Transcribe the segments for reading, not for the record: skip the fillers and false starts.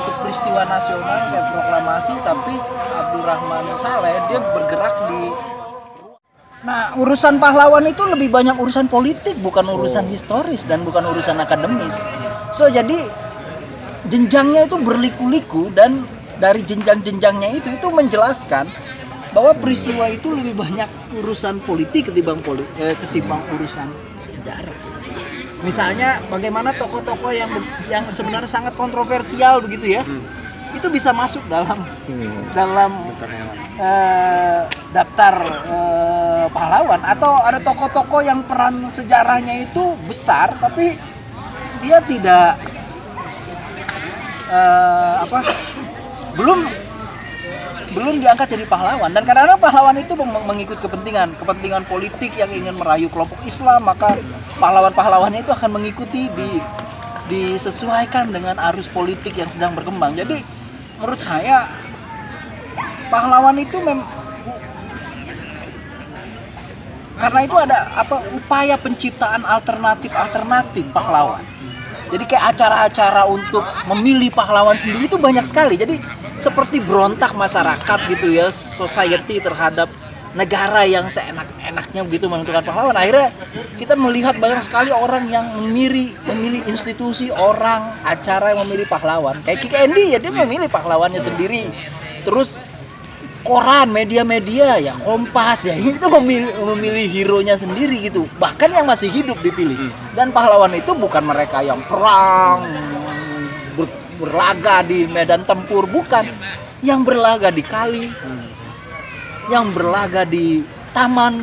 untuk peristiwa nasional kayak proklamasi, tapi Abdurrahman Saleh dia bergerak di. Nah, urusan pahlawan itu lebih banyak urusan politik, bukan urusan historis dan bukan urusan akademis. So jadi jenjangnya itu berliku-liku, dan dari jenjang-jenjangnya itu menjelaskan bahwa peristiwa itu lebih banyak urusan politik ketimbang urusan sejarah. Misalnya bagaimana tokoh-tokoh yang sebenarnya sangat kontroversial begitu ya, itu bisa masuk dalam daftar pahlawan, atau ada tokoh-tokoh yang peran sejarahnya itu besar tapi dia tidak belum diangkat jadi pahlawan. Dan kadang-kadang pahlawan itu mengikut kepentingan politik yang ingin merayu kelompok Islam, maka pahlawan-pahlawannya itu akan mengikuti disesuaikan dengan arus politik yang sedang berkembang. Jadi menurut saya pahlawan itu karena itu ada upaya penciptaan alternatif pahlawan. Jadi kayak acara-acara untuk memilih pahlawan sendiri itu banyak sekali. Jadi seperti berontak masyarakat gitu ya, society terhadap negara yang seenak-enaknya begitu menentukan pahlawan. Akhirnya kita melihat banyak sekali orang yang memilih institusi, orang, acara yang memilih pahlawan. Kayak Kiki Andy ya, dia memilih pahlawannya sendiri. Terus koran, media-media ya, Kompas ya, itu memilih hero-nya sendiri gitu. Bahkan yang masih hidup dipilih. Dan pahlawan itu bukan mereka yang perang, berlaga di medan tempur, bukan. Yang berlaga di kali, yang berlaga di taman.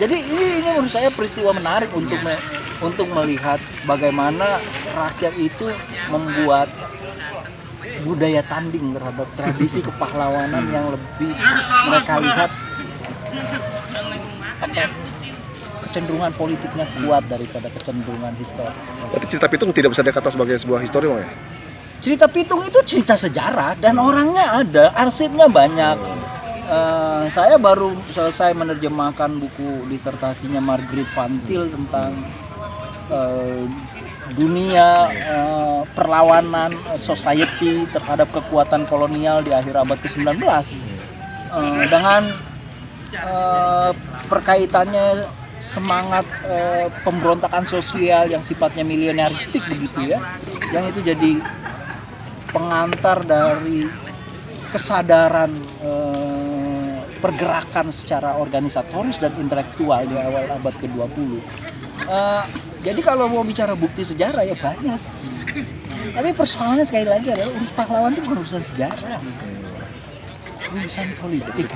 Jadi ini menurut saya peristiwa menarik untuk melihat bagaimana rakyat itu membuat budaya tanding terhadap tradisi kepahlawanan yang lebih mereka lihat kecenderungan politiknya kuat daripada kecenderungan histori. Berarti cerita Pitung tidak bisa dikatakan sebagai sebuah histori, ya? Cerita Pitung itu cerita sejarah dan orangnya ada, arsipnya banyak. Saya baru selesai menerjemahkan buku disertasinya Margaret Van Til tentang dunia perlawanan society terhadap kekuatan kolonial di akhir abad ke-19 dengan perkaitannya semangat pemberontakan sosial yang sifatnya milenialistik begitu ya, yang itu jadi pengantar dari kesadaran pergerakan secara organisatoris dan intelektual di awal abad ke-20. Jadi kalau mau bicara bukti sejarah ya banyak. Tapi persoalannya sekali lagi adalah urus pahlawan itu bukan urusan sejarah, urusan politik.